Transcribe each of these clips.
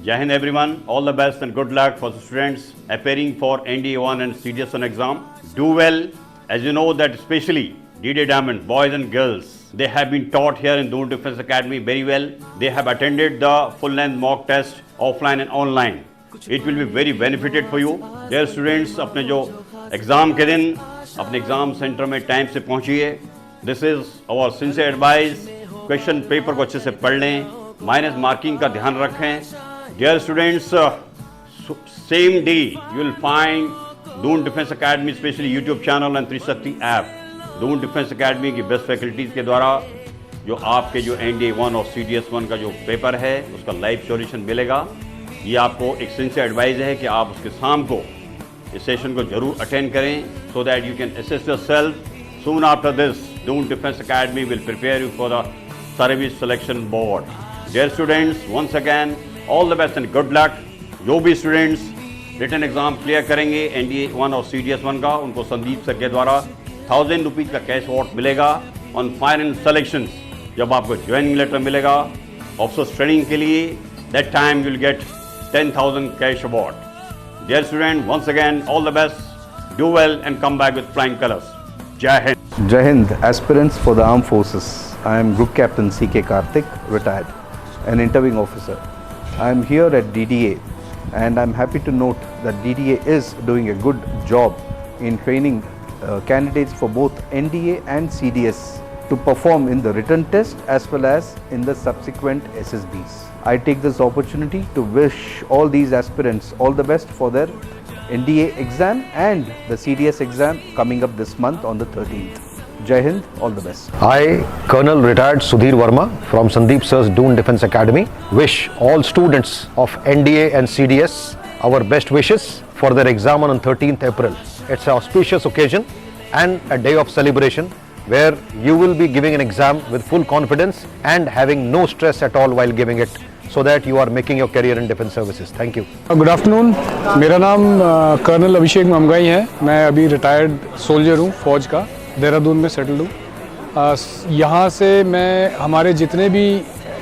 Jai Hind everyone, all the best and good luck for the students appearing for NDA1 and CDS1 exam. Do well, as you know that especially DD Diamond, boys and girls, they have been taught here in Doon Defense Academy very well. They have attended the full-length mock test offline and online. It will be very benefited for you. Dear students, अपने जो exam के दिन अपने exam centre में time से पहुंचिए. This is our sincere advice. Question paper को अच्छे से पढ़ लें, माइनस मार्किंग का ध्यान रखें. Dear students, same day you will find Doon Defense Academy specially YouTube channel and Trishakti app. Doon Defense Academy की बेस्ट फैकल्टीज़ के द्वारा जो आपके जो NDA1 और CDS1 का जो पेपर है उसका लाइव सॉल्यूशन मिलेगा. ये आपको एक सिंसियर एडवाइस है कि आप उसके शाम को इस सेशन को जरूर अटेंड करें so that you can assess yourself. Soon after this, Doon Defense Academy will prepare you for the Service Selection Board. Dear students, once again, all the best and good luck. जो भी students written exam clear करेंगे NDA1 और CDS1 का, उनको Sandeep sir के द्वारा 1000 rupees का cash award मिलेगा ऑन फाइनल सेलेक्शंस. जब आपको ज्वाइनिंग लेटर मिलेगा ऑफिसर्स ट्रेनिंग के लिए, that time you will get 10,000 cash award. Dear student, once again all the best. Do well and come back with flying colours. जय हिंद. Jai Hind, aspirants for the armed forces. I am Group Captain C.K. Karthik, retired, an interviewing officer. I am here at DDA and I am happy to note that DDA is doing a good job in training candidates for both NDA and CDS to perform in the written test as well as in the subsequent SSBs. I take this opportunity to wish all these aspirants all the best for their NDA exam and the CDS exam coming up this month on the 13th. Jai Hind, all the best. I, Colonel Retired Sudhir Verma from Sandeep Sir's Doon Defense Academy, wish all students of NDA and CDS our best wishes for their exam on 13th April. It's an auspicious occasion and a day of celebration where you will be giving an exam with full confidence and having no stress at all while giving it, so that you are making your career in defense services. Thank you. Good afternoon. मेरा नाम colonel अभिषेक ममगाई है. मैं अभी retired soldier हूँ, फौज का, देहरादून में settled हूँ. यहाँ से मैं हमारे जितने भी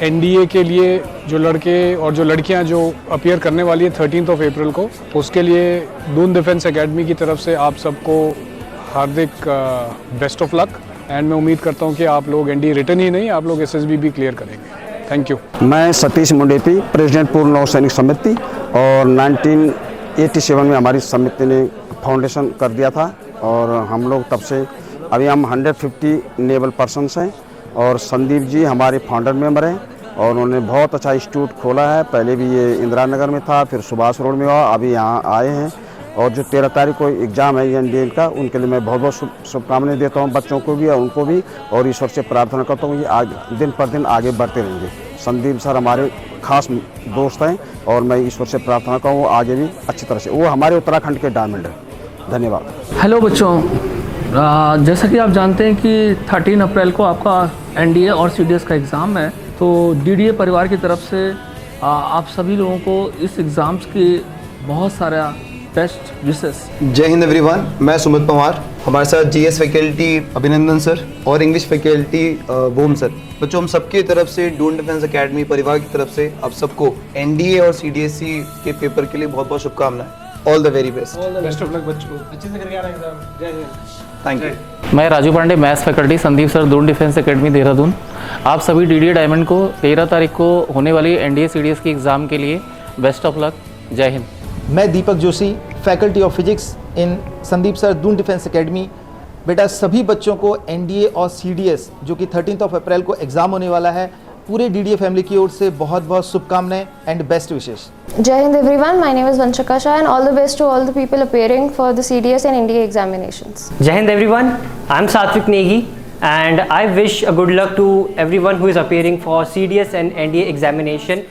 NDA के लिए जो लड़के और जो लड़कियाँ जो अपीयर करने वाली है 13th of April को, उसके लिए दून डिफेंस एकेडमी की तरफ से आप सबको हार्दिक बेस्ट ऑफ लक. एंड मैं उम्मीद करता हूँ कि आप लोग NDA रिटर्न ही नहीं, आप लोग SSB भी क्लियर करेंगे. Thank you. मैं सतीश मुंडेपी, प्रेसिडेंट पूर्व नौ सैनिक समिति, और 1987 में हमारी समिति ने फाउंडेशन कर दिया था और हम लोग तब से अभी हम 150 नेवल पर्सनस हैं. और संदीप जी हमारे फाउंडर मेंबर हैं और उन्होंने बहुत अच्छा इंस्टीट्यूट खोला है. पहले भी ये इंदिरा नगर में था, फिर सुभाष रोड में हुआ, अभी यहाँ आए हैं. और जो 13 तारीख को एग्ज़ाम है NDA का, उनके लिए मैं बहुत बहुत शुभकामनाएं देता हूँ, बच्चों को भी और उनको भी, और ईश्वर से प्रार्थना करता हूँ ये आगे दिन पर दिन आगे बढ़ते रहेंगे. संदीप सर हमारे खास दोस्त हैं और मैं ईश्वर से प्रार्थना करूँ वो आगे भी अच्छी तरह से, वो हमारे उत्तराखंड के डायमंड हैं. धन्यवाद. हेलो बच्चों, जैसा कि आप जानते हैं कि 13 अप्रैल को आपका NDA और CDS का एग्ज़ाम है. तो DDA परिवार की तरफ से आप सभी लोगों को इस एग्ज़ाम्स की बहुत सारा बेस्ट विशेस. जय हिंद एवरीवन. मैं सुमित पवार, हमारे साथ GS फैकल्टी अभिनंदन सर और इंग्लिश फैकल्टी बोम सर. बच्चों, हम सबकी तरफ से डून डिफेंस एकेडमी परिवार की तरफ से आप सबको NDA और CDSC के पेपर के लिए बहुत बहुत शुभकामनाएं. All the very best. Best of luck बच्चों, अच्छे से करके आ रहे हैं एग्जाम. जय हिंद. Thank you. मैं Raju Pandey, maths faculty, Sandeep sir, Doon Defence Academy, Dehradun. आप सभी DDA डायमंड को 13 तारीख को होने वाली NDA CDS की एग्ज़ाम के लिए best of luck. Jai Hind. मैं Deepak Joshi, faculty of physics in Sandeep sir Doon Defence Academy. बेटा, सभी बच्चों को NDA और CDS जो कि 13th of April को एग्ज़ाम होने वाला है, पूरे DDA फैमिली की ओर से बहुत बहुत शुभकामनाएं and best wishes. Jai Hind everyone, my name is Vanshika Shah and all the best to all the people appearing for the CDS and NDA examinations. Jai Hind everyone, I am Satvik Negi and I wish a good luck to everyone who is appearing for CDS and NDA examination.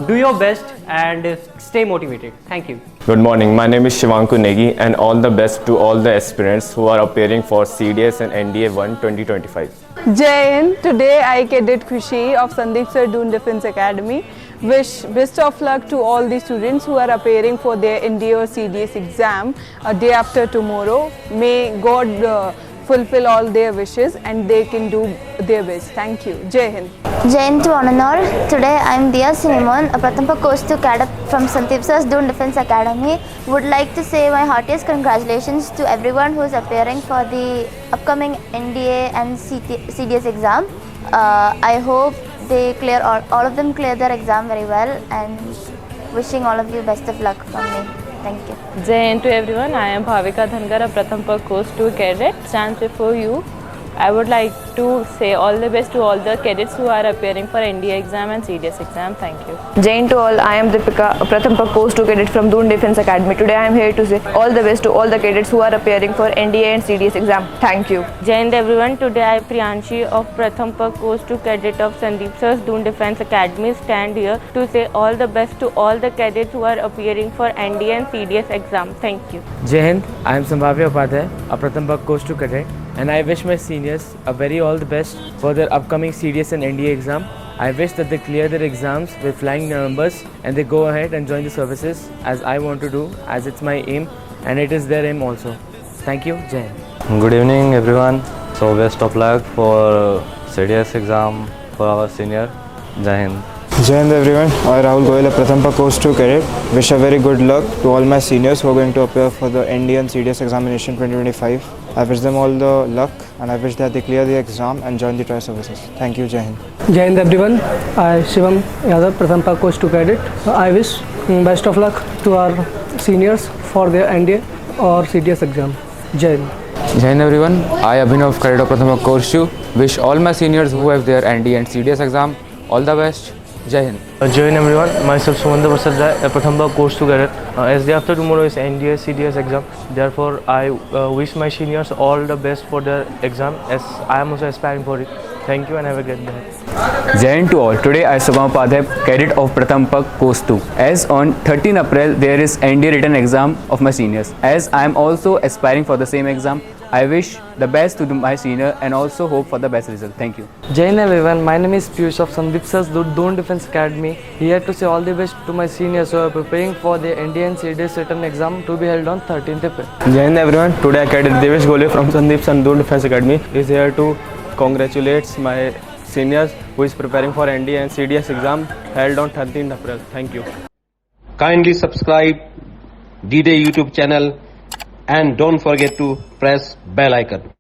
Do your best and stay motivated. Thank you. Good morning, my name is Shivanku Negi and all the best to all the aspirants who are appearing for CDS and NDA 1 2025. Jai Hind. Today I Cadet Khushi of Sandeep Sir Doon Defense Academy wish best of luck to all the students who are appearing for their NDA or CDS exam a day after tomorrow. May God fulfill all their wishes and they can do their best. Thank you. Jai Hind. Jai Hind to Honor. Today I am Dia Sinimon, a Pratham Course 2 cadet from Sandeep Sir's Doon Defence Academy. Would like to say my heartiest congratulations to everyone who is appearing for the upcoming NDA and CDS exam. I hope they clear all of them clear their exam very well, and wishing all of you best of luck from me. Thank you. Jai Hind to everyone. I am Bhavika Dhangar, a Pratham Course 2 cadet. Stands before you. I would like to say all the best to all the cadets who are appearing for NDA exam and CDS exam. Thank you. Jai Hind to all. I am Deepika, a Pratham Course 2 cadet from Doon Defence Academy. Today I am here to say all the best to all the cadets who are appearing for NDA and CDS exam. Thank you. Jai Hind everyone. Today I Priyanshi of Pratham Course 2 cadet of Sandeep Sir's Doon Defence Academy stand here to say all the best to all the cadets who are appearing for NDA and CDS exam. Thank you. Jai Hind. I am Sambhavya Upadhyay, a Pratham Course 2 cadet, and I wish my seniors a very all the best for their upcoming CDS and NDA exam. I wish that they clear their exams with flying numbers and they go ahead and join the services as I want to do, as it's my aim and it is their aim also. Thank you. Jai Hind. Good evening everyone. So best of luck for CDS exam for our senior. Jai Hind. Jai Hind everyone. I Rahul Goyal, a Pratham Course 2 cadet. Wish a very good luck to all my seniors who are going to appear for the NDA and CDS examination 2025. I wish them all the luck and I wish that they clear the exam and join the trial services. Thank you. Jai Hind. Jai Hind everyone. I Shivam Yadav, Pratham Course 2 cadet. I wish best of luck to our seniors for their NDA or CDS exam. Jai Hind. Jai Hind everyone. I Abhinav, cadet of Pratham Course 2. Wish all my seniors who have their NDA and CDS exam all the best. Jai Hind. Jai Hind everyone. Myself Sumandar Prasad Rai, a Pratham Course 2 cadet. As day after tomorrow is NDA CDS exam, therefore I wish my seniors all the best for their exam, as I am also aspiring for it. Thank you and have a great day. Jai Hind to all. Today I Shubham Upadhyay, cadet of Pratham Course 2. As on 13 April there is NDA written exam of my seniors. As I am also aspiring for the same exam, I wish the best to my senior and also hope for the best result. Thank you. Jai Hind everyone. My name is Piyush of Sandeep Sir's Doon Defence Academy. Here to say all the best to my seniors who are preparing for the NDA and CDS written exam to be held on 13th April. Jai Hind everyone. Today I cadet Devesh Gole from Sandeep Sir's Doon Defence Academy is here to congratulate my seniors who is preparing for NDA and CDS exam held on 13th April. Thank you. Kindly subscribe D-Day YouTube channel and don't forget to press bell icon.